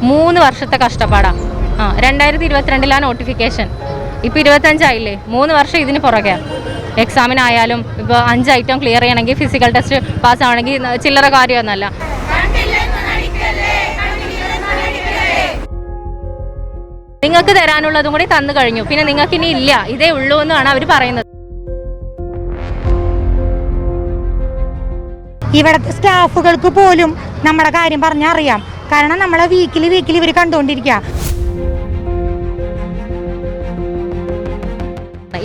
3 വർഷത്തെ കഷ്ടപ്പാടാണ്. 2022 നോട്ടിഫിക്കേഷൻ, ഇപ്പോൾ 25 3 വർഷം ഇതിന് പുറകെ. എക്സാമിനായാലും ഇപ്പോൾ 5 ഐറ്റം ക്ലിയർ ചെയ്യണമെങ്കിൽ ഫിസിക്കൽ ടെസ്റ്റ് പാസ്സാവണമെങ്കിൽ ചില്ലറ കാര്യമൊന്നുമല്ല. നിങ്ങൾക്ക് തരാനുള്ളതും കൂടി തന്നു കഴിഞ്ഞു, പിന്നെ നിങ്ങൾക്ക് ഇനി ഇല്ല, ഇതേ ഉള്ളൂ എന്നാണ് അവർ പറയുന്നത്. ഇവിടുത്തെ സ്റ്റാഫുകൾക്ക് പോലും നമ്മുടെ കാര്യം പറഞ്ഞാൽ അറിയാം. കാരണം നമ്മളെ വീക്കിലി ഇവർ കണ്ടുകൊണ്ടിരിക്കുക.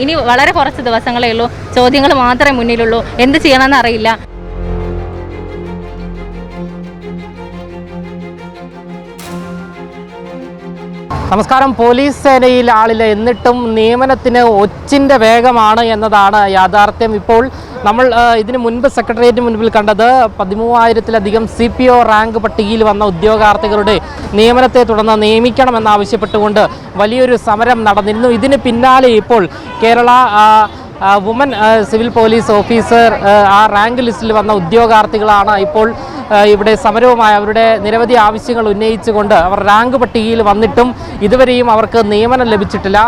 ഇനി വളരെ കുറച്ച് ദിവസങ്ങളേ ഉള്ളൂ, ചോദ്യങ്ങൾ മാത്രമേ മുന്നിലുള്ളൂ, എന്ത് ചെയ്യണമെന്ന് അറിയില്ല. നമസ്കാരം. പോലീസ് സേനയിൽ ആളില്ല, എന്നിട്ടും നിയമനത്തിന് ഒച്ചിൻ്റെ വേഗമാണ് എന്നതാണ് യാഥാർത്ഥ്യം. ഇപ്പോൾ നമ്മൾ ഇതിന് മുൻപ് സെക്രട്ടേറിയറ്റിന് മുൻപിൽ കണ്ടത് 13,000-ലധികം CPO റാങ്ക് പട്ടികയിൽ വന്ന ഉദ്യോഗാർത്ഥികളുടെ നിയമനത്തെ തുടർന്ന് നിയമിക്കണമെന്നാവശ്യപ്പെട്ടുകൊണ്ട് വലിയൊരു സമരം നടന്നിരുന്നു. ഇതിന് പിന്നാലെ ഇപ്പോൾ Kerala woman civil police officer ആ റാങ്ക് ലിസ്റ്റിൽ വന്ന ഉദ്യോഗാർത്ഥികളാണ് ഇപ്പോൾ ഇവിടെ സമരവുമായി അവരുടെ നിരവധി ആവശ്യങ്ങൾ ഉന്നയിച്ചുകൊണ്ട് അവർ റാങ്ക് പട്ടികയിൽ വന്നിട്ടും ഇതുവരെയും അവർക്ക് നിയമനം ലഭിച്ചിട്ടില്ല.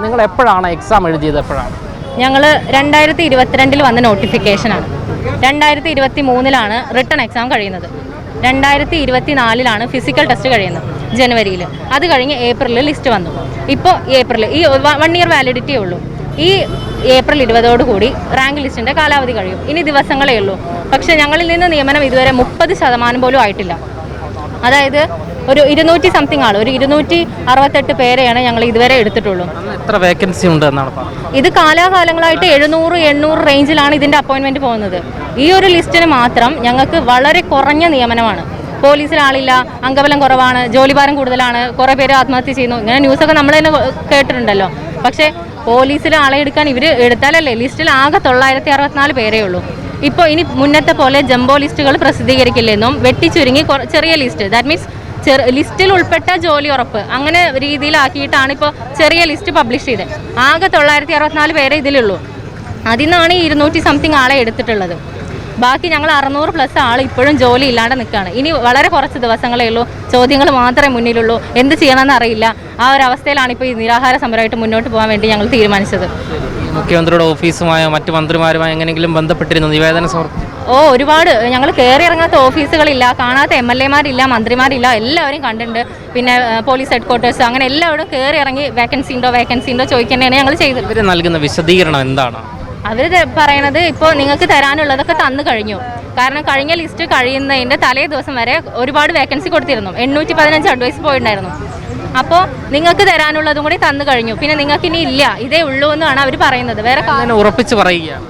നിങ്ങൾ എപ്പോഴാണ് എക്സാം എഴുതിയത്? എപ്പോഴാണ്? ഞങ്ങൾ 2022 വന്ന നോട്ടിഫിക്കേഷനാണ്. 2023 റിട്ടൺ എക്സാം കഴിയുന്നത്. 2024 ഫിസിക്കൽ ടെസ്റ്റ് കഴിയുന്നത് ജനുവരിയിൽ. അത് കഴിഞ്ഞ് ഏപ്രിലിൽ ലിസ്റ്റ് വന്നു. ഇപ്പോൾ ഏപ്രിൽ ഈ 1 ഇയർ വാലിഡിറ്റിയേ ഉള്ളൂ. ഈ ഏപ്രിൽ 20 റാങ്ക് ലിസ്റ്റിൻ്റെ കാലാവധി കഴിയും. ഇനി ദിവസങ്ങളേ ഉള്ളൂ. പക്ഷേ ഞങ്ങളിൽ നിന്ന് നിയമനം ഇതുവരെ 30% പോലും ആയിട്ടില്ല. അതായത് ഒരു 200 സംതിങ് ആൾ, ഒരു 268 പേരെയാണ് ഞങ്ങൾ ഇതുവരെ എടുത്തിട്ടുള്ളൂ. എത്ര വേക്കൻസി ഉണ്ട് എന്നാണ് പറഞ്ഞത്? ഇത് കാലാകാലങ്ങളായിട്ട് 700-800 റേഞ്ചിലാണ് ഇതിൻ്റെ അപ്പോയിൻമെൻറ്റ് പോകുന്നത്. ഈ ഒരു ലിസ്റ്റിന് മാത്രം ഞങ്ങൾക്ക് വളരെ കുറഞ്ഞ നിയമനമാണ്. പോലീസിൽ ആളില്ല, അംഗബലം കുറവാണ്, ജോലിഭാരം കൂടുതലാണ്, കുറേ പേര് ആത്മഹത്യ ചെയ്യുന്നു, ഇങ്ങനെ ന്യൂസൊക്കെ നമ്മൾ തന്നെ കേട്ടിട്ടുണ്ടല്ലോ. പക്ഷേ പോലീസിൽ ആളെ എടുക്കാൻ ഇവർ എടുത്താലല്ലേ, ലിസ്റ്റിൽ ആകെ 964 പേരേ ഉള്ളൂ. ഇപ്പോൾ ഇനി മുന്നത്തെ പോലെ ജംബോ ലിസ്റ്റുകൾ പ്രസിദ്ധീകരിക്കില്ലെന്നും വെട്ടിച്ചുരുങ്ങി ചെറിയ ലിസ്റ്റ്, ദാറ്റ് മീൻസ് ലിസ്റ്റിൽ ഉൾപ്പെട്ട ജോലി ഉറപ്പ്, അങ്ങനെ രീതിയിലാക്കിയിട്ടാണ് ഇപ്പോൾ ചെറിയ ലിസ്റ്റ് പബ്ലിഷ് ചെയ്തത്. ആകെ 964 പേരെ ഇതിലുള്ളൂ. അതിൽ നിന്നാണ് ഈ 200 സംതിങ് ആളെ എടുത്തിട്ടുള്ളത്. ബാക്കി ഞങ്ങൾ 600+ ആൾ ഇപ്പോഴും ജോലി ഇല്ലാണ്ട് നിൽക്കുകയാണ്. ഇനി വളരെ കുറച്ച് ദിവസങ്ങളേ ഉള്ളൂ, ചോദ്യങ്ങൾ മാത്രമേ മുന്നിലുള്ളൂ, എന്ത് ചെയ്യണമെന്ന് അറിയില്ല. ആ ഒരു അവസ്ഥയിലാണ് ഇപ്പോൾ ഈ നിരാഹാര സമരമായിട്ട് മുന്നോട്ട് പോകാൻ വേണ്ടി ഞങ്ങൾ തീരുമാനിച്ചത്. മുഖ്യമന്ത്രിയുടെ ഓഫീസുമായോ മറ്റ് മന്ത്രിമാരുമായോ എങ്ങനെയെങ്കിലും ബന്ധപ്പെട്ടിരുന്നു? നിവേദനം സമർപ്പിച്ചു? ഒരുപാട്. ഞങ്ങൾ കയറി ഇറങ്ങാത്ത ഓഫീസുകളില്ല, കാണാത്ത MLA-മാരില്ല, മന്ത്രിമാരില്ല, എല്ലാവരും കണ്ടിട്ടുണ്ട്. പിന്നെ പോലീസ് ഹെഡ്ക്വാർട്ടേഴ്സ്, അങ്ങനെ എല്ലാവരും കയറി ഇറങ്ങി വേക്കൻസി ഉണ്ടോ ചോദിക്കുന്നതാണ് ഞങ്ങൾ ചെയ്തത്. ഇവർ നൽകുന്ന വിശദീകരണം എന്താണ്? അവർ പറയണത് ഇപ്പോൾ നിങ്ങൾക്ക് തരാനുള്ളതൊക്കെ തന്നു കഴിഞ്ഞു. കാരണം കഴിഞ്ഞ ലിസ്റ്റ് കഴിയുന്നതിൻ്റെ തലേ ദിവസം വരെ ഒരുപാട് വേക്കൻസി കൊടുത്തിരുന്നു. 815 അഡ്വൈസ് പോയിട്ടുണ്ടായിരുന്നു. അപ്പോൾ നിങ്ങൾക്ക് തരാനുള്ളതും കൂടി തന്നു കഴിഞ്ഞു, പിന്നെ നിങ്ങൾക്ക് ഇനി ഇല്ല, ഇതേ ഉള്ളൂ എന്നാണ് അവർ പറയുന്നത്. വേറെ ഉറപ്പിച്ച് പറയുകയാണ്.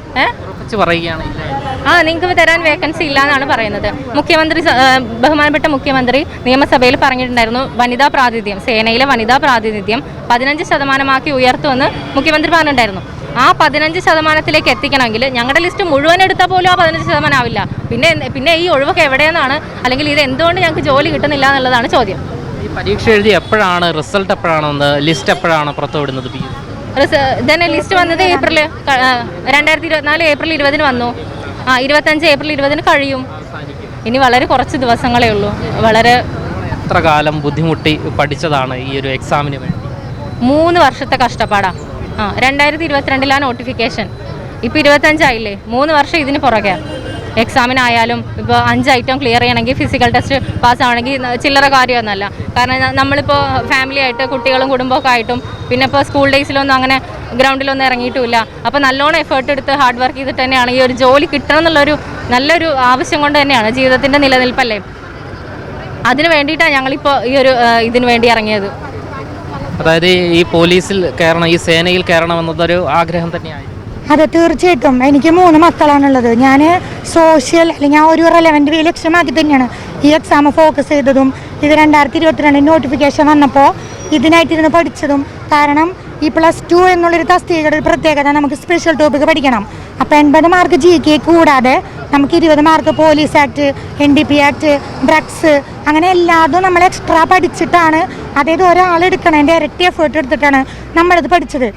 നിങ്ങൾക്ക് തരാൻ വേക്കൻസി ഇല്ല എന്നാണ് പറയുന്നത്. മുഖ്യമന്ത്രി, ബഹുമാനപ്പെട്ട മുഖ്യമന്ത്രി നിയമസഭയിൽ പറഞ്ഞിട്ടുണ്ടായിരുന്നു, വനിതാ പ്രാതിനിധ്യം, സേനയിലെ വനിതാ പ്രാതിനിധ്യം 15% ഉയർത്തുമെന്ന് മുഖ്യമന്ത്രി പറഞ്ഞിട്ടുണ്ടായിരുന്നു. ആ 15% എത്തിക്കണമെങ്കിൽ ഞങ്ങളുടെ ലിസ്റ്റ് മുഴുവൻ എടുത്താൽ പോലും ആ 15% ആവില്ല. പിന്നെ ഈ ഒഴിവൊക്കെ എവിടെയെന്നാണ്, അല്ലെങ്കിൽ ഇത് എന്തുകൊണ്ട് ഞങ്ങൾക്ക് ജോലി കിട്ടുന്നില്ല എന്നുള്ളതാണ് ചോദ്യം. ഈ പരീക്ഷ എഴുതി എപ്പോഴാണ് റിസൾട്ട്, എപ്പോഴാണ് ലിസ്റ്റ്, എപ്പോഴാണ് പുറത്തുവിടുന്നത്? തന്നെ ലിസ്റ്റ് വന്നത് ഏപ്രിൽ 2024 ഏപ്രിൽ 20 വന്നു. 25 ഏപ്രിൽ 20 കഴിയും. ഇനി വളരെ കുറച്ച് ദിവസങ്ങളേ ഉള്ളൂ. വളരെ എത്ര കാലം ബുദ്ധിമുട്ടി പഠിച്ചതാണ് ഈ ഒരു എക്സാമിന് വേണ്ടി? 3 വർഷത്തെ കഷ്ടപ്പാടാണ്. 2022 നോട്ടിഫിക്കേഷൻ, ഇപ്പോൾ 25 3 വർഷം ഇതിന് പുറകെ. എക്സാമിനായാലും ഇപ്പോൾ 5 ഐറ്റം ക്ലിയർ ചെയ്യണമെങ്കിൽ ഫിസിക്കൽ ടെസ്റ്റ് പാസ്സാവണമെങ്കിൽ ചില്ലറ കാര്യമൊന്നുമല്ല. കാരണം നമ്മളിപ്പോൾ ഫാമിലി ആയിട്ട് കുട്ടികളും കുടുംബമൊക്കെ ആയിട്ടും പിന്നെ ഇപ്പോൾ സ്കൂൾ ഡേയ്സിലൊന്നും അങ്ങനെ ഗ്രൗണ്ടിലൊന്നും ഇറങ്ങിയിട്ടുമില്ല. അപ്പോൾ നല്ലോണം എഫേർട്ട് എടുത്ത് ഹാർഡ് വർക്ക് ചെയ്തിട്ട് തന്നെയാണ് ഈ ഒരു ജോലി കിട്ടണം എന്നുള്ളൊരു നല്ലൊരു ആവശ്യം കൊണ്ട് തന്നെയാണ്, ജീവിതത്തിൻ്റെ നിലനിൽപ്പല്ലേ, അതിന് വേണ്ടിയിട്ടാണ് ഞങ്ങളിപ്പോൾ ഈ ഒരു ഇതിന് വേണ്ടി ഇറങ്ങിയത്. അതായത് ഈ പോലീസിൽ കയറണം, ഈ സേനയിൽ കയറണം എന്നതൊരു ആഗ്രഹം തന്നെയായി? അതെ, തീർച്ചയായിട്ടും. എനിക്ക് 3 മക്കളാണുള്ളത്. ഞാൻ സോഷ്യൽ അല്ലെങ്കിൽ ആ ഒരു റെലവൻറ്റ് ലക്ഷ്യമാക്കി തന്നെയാണ് ഈ എക്സാം ഫോക്കസ് ചെയ്തതും. ഇത് 2022 നോട്ടിഫിക്കേഷൻ വന്നപ്പോൾ ഇതിനായിട്ടിരുന്ന് പഠിച്ചതും. കാരണം ഈ +2 എന്നുള്ളൊരു തസ്തികയുടെ ഒരു പ്രത്യേകത, നമുക്ക് സ്പെഷ്യൽ ടോപ്പിക്ക് പഠിക്കണം. അപ്പോൾ 80 മാർക്ക് GK കൂടാതെ നമുക്ക് 20 mark police act, NDP act, drugs, അങ്ങനെ എല്ലാതും നമ്മൾ എക്സ്ട്രാ പഠിച്ചിട്ടാണ്, അതായത് ഒരാളെടുക്കണതിൻ്റെ ഇരട്ടി എഫേർട്ട് എടുത്തിട്ടാണ് നമ്മളത് പഠിച്ചത്.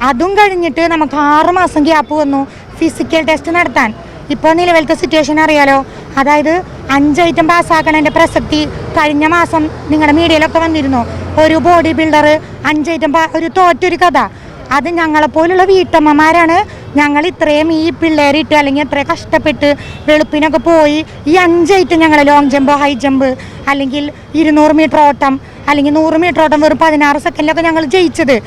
അതും കഴിഞ്ഞിട്ട് നമുക്ക് 6 മാസം ഗ്യാപ്പ് വന്നു ഫിസിക്കൽ ടെസ്റ്റ് നടത്താൻ. ഇപ്പോൾ നിലവിലത്തെ സിറ്റുവേഷൻ അറിയാലോ. അതായത് 5 ഐറ്റം പാസ്സാക്കണതിൻ്റെ പ്രസക്തി കഴിഞ്ഞ മാസം നിങ്ങളുടെ മീഡിയയിലൊക്കെ വന്നിരുന്നു. ഒരു ബോഡി ബിൽഡർ 5 ഐറ്റം ഒരു തോറ്റൊരു കഥ. അത് ഞങ്ങളെപ്പോലുള്ള വീട്ടമ്മമാരാണ് ഞങ്ങൾ ഇത്രയും ഈ പിള്ളേരിട്ട് അല്ലെങ്കിൽ ഇത്രയും കഷ്ടപ്പെട്ട് വെളുപ്പിനൊക്കെ പോയി ഈ 5 ഐറ്റം ഞങ്ങൾ ലോങ് ജമ്പ്, ഹൈ ജമ്പ്, അല്ലെങ്കിൽ 200 മീറ്റർ ഓട്ടം, അല്ലെങ്കിൽ 100 മീറ്റർ ഓട്ടം വെറും 16 സെക്കൻഡിലൊക്കെ ഞങ്ങൾ ജയിച്ചത്.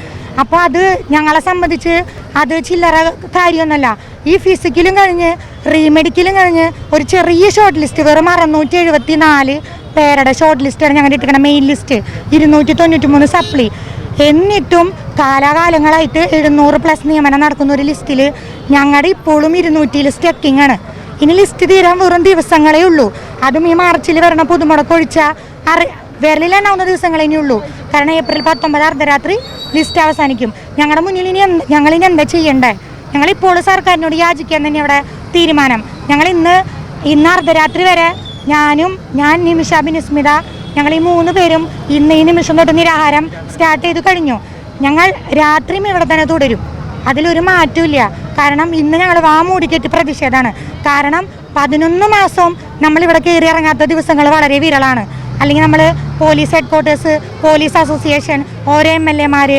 അപ്പോൾ അത് ഞങ്ങളെ സംബന്ധിച്ച് അത് ചില്ലറ കാര്യമൊന്നുമല്ല. ഈ ഫിസിക്കലും കഴിഞ്ഞ് റീമെഡിക്കലും കഴിഞ്ഞ് ഒരു ചെറിയ ഷോർട്ട് ലിസ്റ്റ് വെറും 674 പേരുടെ ഷോർട്ട് ലിസ്റ്റാണ് ഞങ്ങളുടെ ഇട്ടിരിക്കണം. Main list 293 സപ്ലി. എന്നിട്ടും കാലാകാലങ്ങളായിട്ട് 700+ നിയമനം നടക്കുന്ന ഒരു ലിസ്റ്റിൽ ഞങ്ങളുടെ ഇപ്പോഴും 200 സ്റ്റെക്കിംഗ് ആണ്. ഇനി ലിസ്റ്റ് തീരാൻ വെറും ദിവസങ്ങളേ ഉള്ളൂ. അതും ഈ മാർച്ചിൽ വരണ പുതുമുടക്കൊഴിച്ചാൽ വിരലിലെണ്ണാവുന്ന ദിവസങ്ങളേ ഇനിയുള്ളൂ. കാരണം ഏപ്രിൽ 19 അർദ്ധരാത്രി ലിസ്റ്റ് അവസാനിക്കും. ഞങ്ങളുടെ മുന്നിൽ ഞങ്ങളിനി എന്താ ചെയ്യണ്ടേ? ഞങ്ങളിപ്പോൾ സർക്കാരിനോട് യാചിക്കാൻ തന്നെ ഇവിടെ തീരുമാനം. ഞങ്ങൾ ഇന്ന് അർദ്ധരാത്രി വരെ ഞാൻ നിമിഷ ബിനിസ്മിത ഞങ്ങൾ ഈ 3 പേരും ഇന്ന് ഈ നിമിഷം തൊട്ട് നിരാഹാരം സ്റ്റാർട്ട് ചെയ്ത് കഴിഞ്ഞു. ഞങ്ങൾ രാത്രിയും ഇവിടെ തന്നെ തുടരും. അതിലൊരു മാറ്റമില്ല. കാരണം ഇന്ന് ഞങ്ങൾ മൂടിക്കെട്ടി പ്രതിഷേധമാണ്. കാരണം 11 മാസവും നമ്മളിവിടെ കയറി ഇറങ്ങാത്ത ദിവസങ്ങൾ വളരെ വിരളാണ്. അല്ലെങ്കിൽ നമ്മൾ പോലീസ് ഹെഡ്ക്വാർട്ടേഴ്സ്, പോലീസ് അസോസിയേഷൻ, ഓരോ MLA മാർ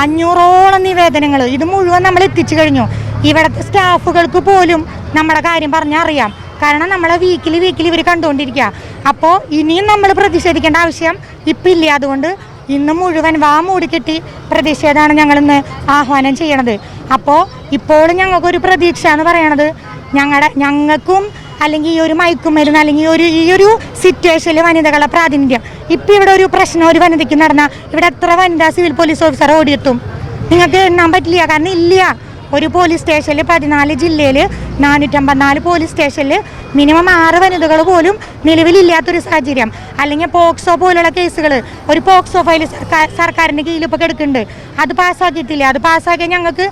500ഓളം നിവേദനങ്ങൾ ഇത് മുഴുവൻ നമ്മൾ എത്തിച്ചു കഴിഞ്ഞു. ഇവിടുത്തെ സ്റ്റാഫുകൾക്ക് പോലും നമ്മുടെ കാര്യം പറഞ്ഞാൽ അറിയാം. കാരണം നമ്മളെ വീക്കിലി ഇവർ കണ്ടുകൊണ്ടിരിക്കുക. അപ്പോൾ ഇനിയും നമ്മൾ പ്രതിഷേധിക്കേണ്ട ആവശ്യം ഇപ്പം ഇല്ല. അതുകൊണ്ട് ഇന്ന് മുഴുവൻ മൂടിക്കെട്ടി പ്രതിഷേധമാണ് ഞങ്ങളിന്ന് ആഹ്വാനം ചെയ്യണത്. അപ്പോൾ ഇപ്പോഴും ഞങ്ങൾക്കൊരു പ്രതീക്ഷ എന്ന് പറയണത് ഞങ്ങൾക്കും അല്ലെങ്കിൽ ഈ ഒരു മയക്കുമരുന്ന് അല്ലെങ്കിൽ ഈ ഒരു സിറ്റുവേഷനിൽ വനിതകളുടെ പ്രാതിനിധ്യം. ഇപ്പം ഇവിടെ ഒരു പ്രശ്നം ഒരു വനിതയ്ക്ക് നടന്നാൽ ഇവിടെ എത്ര വനിതാ സിവിൽ പോലീസ് ഓഫീസർ ഓടിയെത്തും? നിങ്ങൾക്ക് എണ്ണാൻ പറ്റില്ല. കാരണം ഇല്ല. ഒരു പോലീസ് സ്റ്റേഷനിൽ 14 ജില്ലയിൽ 454 പോലീസ് സ്റ്റേഷനിൽ മിനിമം 6 വനിതകൾ പോലും നിലവിലില്ലാത്തൊരു സാഹചര്യം. അല്ലെങ്കിൽ പോക്സോ പോലുള്ള കേസുകൾ ഒരു പോക്സോ ഫയൽ സർക്കാരിൻ്റെ കീഴിൽ ഇപ്പോൾ കിടക്കുന്നുണ്ട്. അത് പാസ്സാക്കിയിട്ടില്ല. അത് പാസ്സാക്കിയാൽ ഞങ്ങൾക്ക്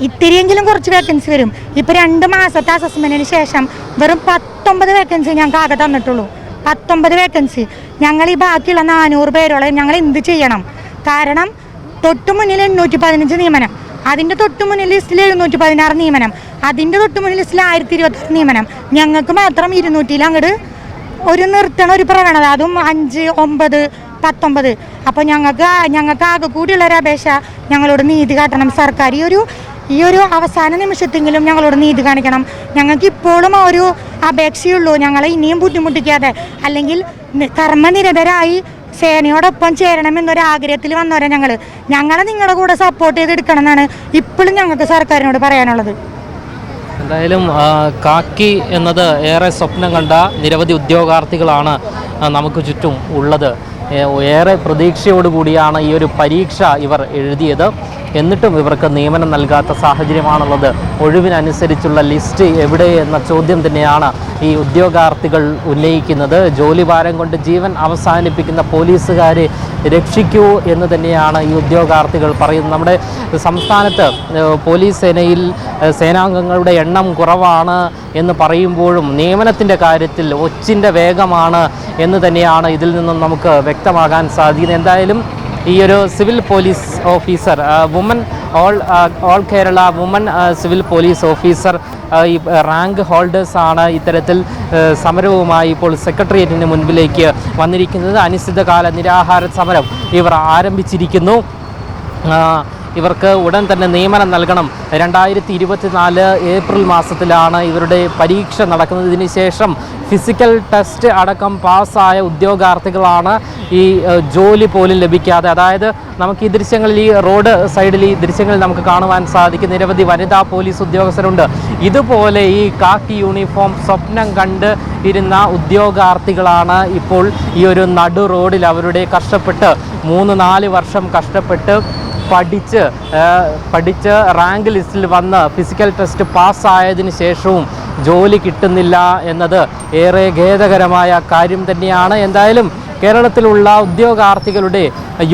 ഇത്തിരിയെങ്കിലും കുറച്ച് വേക്കൻസി വരും. ഇപ്പോൾ 2 മാസത്തെ അസസ്മെൻറ്റിന് ശേഷം വെറും 19 വേക്കൻസി ഞങ്ങൾക്ക് ആകെ തന്നിട്ടുള്ളൂ. 19 വേക്കൻസി. ഞങ്ങൾ ഈ ബാക്കിയുള്ള 400 പേരോളം ഞങ്ങൾ എന്ത് ചെയ്യണം? കാരണം തൊട്ടു മുന്നിൽ 815 നിയമനം, അതിൻ്റെ തൊട്ടു മുന്നിൽ ലിസ്റ്റിൽ 716 നിയമനം, അതിൻ്റെ തൊട്ടു മുന്നിൽ ലിസ്റ്റിൽ 1026 നിയമനം. ഞങ്ങൾക്ക് മാത്രം 200 അങ്ങോട്ട് ഒരു നിർത്തണ ഒരു പ്രവണത. അതും 5, 9, 19. അപ്പോൾ ഞങ്ങൾക്ക് ആകെ കൂടിയുള്ളൊരു അപേക്ഷ, ഞങ്ങളോട് നീതി കാട്ടണം സർക്കാർ. ഈ ഒരു അവസാന നിമിഷത്തെങ്കിലും ഞങ്ങളോട് നീതി കാണിക്കണം. ഞങ്ങൾക്ക് ഇപ്പോഴും ആ ഒരു അപേക്ഷയുള്ളൂ. ഞങ്ങളെ ഇനിയും ബുദ്ധിമുട്ടിക്കാതെ, അല്ലെങ്കിൽ കർമ്മനിരതരായി സേനയോടൊപ്പം ചേരണമെന്നൊരാഗ്രഹത്തിൽ വന്നവരെ ഞങ്ങളെ നിങ്ങളുടെ കൂടെ സപ്പോർട്ട് ചെയ്തെടുക്കണം എന്നാണ് ഇപ്പോഴും ഞങ്ങൾക്ക് സർക്കാരിനോട് പറയാനുള്ളത്. എന്തായാലും കാക്കി എന്നത് ഏറെ സ്വപ്നം കണ്ട നിരവധി ഉദ്യോഗാർത്ഥികളാണ് നമുക്ക് ചുറ്റും ഉള്ളത്. ഏറെ പ്രതീക്ഷയോടുകൂടിയാണ് ഈ ഒരു പരീക്ഷ ഇവർ എഴുതിയത്. എന്നിട്ടും ഇവർക്ക് നിയമനം നൽകാത്ത സാഹചര്യമാണുള്ളത്. ഒഴിവിനനുസരിച്ചുള്ള ലിസ്റ്റ് എവിടെ എന്ന ചോദ്യം തന്നെയാണ് ഈ ഉദ്യോഗാർത്ഥികൾ ഉന്നയിക്കുന്നത്. ജോലിഭാരം കൊണ്ട് ജീവൻ അവസാനിപ്പിക്കുന്ന പോലീസുകാരെ രക്ഷിക്കൂ എന്ന് തന്നെയാണ് ഈ ഉദ്യോഗാർത്ഥികൾ പറയുന്നത്. നമ്മുടെ സംസ്ഥാനത്ത് പോലീസ് സേനയിൽ സേനാംഗങ്ങളുടെ എണ്ണം കുറവാണ് എന്ന് പറയുമ്പോഴും നിയമനത്തിൻ്റെ കാര്യത്തിൽ ഒച്ചിൻ്റെ വേഗമാണ് എന്ന് തന്നെയാണ് ഇതിൽ നിന്നും നമുക്ക് വ്യക്തമാകാൻ സാധിക്കുന്നത്. എന്തായാലും ഈ ഒരു civil police officer all Kerala woman civil police officer ഈ റാങ്ക് ഹോൾഡേഴ്സാണ് ഇത്തരത്തിൽ സമരവുമായി ഇപ്പോൾ സെക്രട്ടേറിയറ്റിന് മുൻപിലേക്ക് വന്നിരിക്കുന്നത്. അനിശ്ചിതകാല നിരാഹാര സമരം ഇവർ ആരംഭിച്ചിരിക്കുന്നു. ഇവർക്ക് ഉടൻ തന്നെ നിയമനം നൽകണം. 2024 ഏപ്രിൽ മാസത്തിലാണ് ഇവരുടെ പരീക്ഷ നടക്കുന്നത്. ഇതിന് ശേഷം ഫിസിക്കൽ ടെസ്റ്റ് അടക്കം പാസ്സായ ഉദ്യോഗാർത്ഥികളാണ് ഈ ജോലി പോലും ലഭിക്കാതെ. അതായത് നമുക്ക് ഈ ദൃശ്യങ്ങളിൽ, ഈ റോഡ് സൈഡിൽ ഈ ദൃശ്യങ്ങളിൽ നമുക്ക് കാണുവാൻ സാധിക്കും നിരവധി വനിതാ പോലീസ് ഉദ്യോഗസ്ഥരുണ്ട്. ഇതുപോലെ ഈ കാക്കി യൂണിഫോം സ്വപ്നം കണ്ട് ഇരുന്ന ഉദ്യോഗാർത്ഥികളാണ് ഇപ്പോൾ ഈ ഒരു നടു റോഡിൽ അവരുടെ കഷ്ടപ്പെട്ട് 3-4 വർഷം കഷ്ടപ്പെട്ട് പഠിച്ച് റാങ്ക് ലിസ്റ്റിൽ വന്ന് ഫിസിക്കൽ ടെസ്റ്റ് പാസ്സായതിനു ശേഷവും ജോലി കിട്ടുന്നില്ല എന്നത് ഏറെ ഖേദകരമായ കാര്യം തന്നെയാണ്. എന്തായാലും കേരളത്തിലുള്ള ഉദ്യോഗാർത്ഥികളുടെ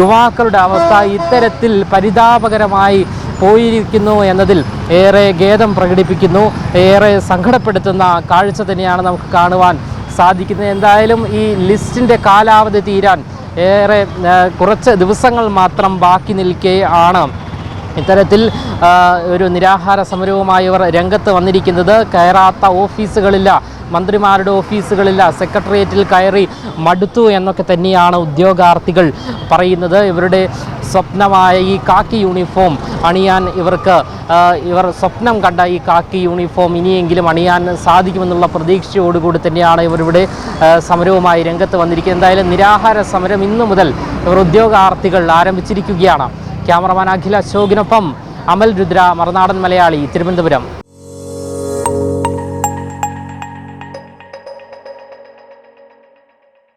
യുവാക്കളുടെ അവസ്ഥ ഇത്തരത്തിൽ പരിതാപകരമായി പോയിരിക്കുന്നു എന്നതിൽ ഏറെ ഖേദം പ്രകടിപ്പിക്കുന്നു. ഏറെ സങ്കടപ്പെടുത്തുന്ന കാഴ്ച തന്നെയാണ് നമുക്ക് കാണുവാൻ സാധിക്കുന്നത്. എന്തായാലും ഈ ലിസ്റ്റിൻ്റെ കാലാവധി തീരാൻ ഏറെ കുറച്ച് ദിവസങ്ങൾ മാത്രം ബാക്കി നിൽക്കെ ആണ് ഇത്തരത്തിൽ ഒരു നിരാഹാര സമരവുമായി ഇവർ രംഗത്ത് വന്നിരിക്കുന്നത്. കയറാത്ത ഓഫീസുകളില്ല, മന്ത്രിമാരുടെ ഓഫീസുകളില്ല, സെക്രട്ടേറിയറ്റിൽ കയറി മടുത്തു എന്നൊക്കെ തന്നെയാണ് ഉദ്യോഗാർത്ഥികൾ പറയുന്നത്. ഇവരുടെ സ്വപ്നമായ ഈ കാക്കി യൂണിഫോം അണിയാൻ ഇവർ സ്വപ്നം കണ്ട ഈ കാക്കി യൂണിഫോം ഇനിയെങ്കിലും അണിയാൻ സാധിക്കുമെന്നുള്ള പ്രതീക്ഷയോടുകൂടി തന്നെയാണ് ഇവരിവിടെ സമരവുമായി രംഗത്ത് വന്നിരിക്കുന്നത്. എന്തായാലും നിരാഹാര സമരം ഇന്നു മുതൽ ഇവർ ഉദ്യോഗാർത്ഥികൾ ആരംഭിച്ചിരിക്കുകയാണ്. ക്യാമറമാൻ അഖിൽ അശോകിനൊപ്പം അമൽ രുദ്ര, മറുനാടൻ മലയാളി, തിരുവനന്തപുരം.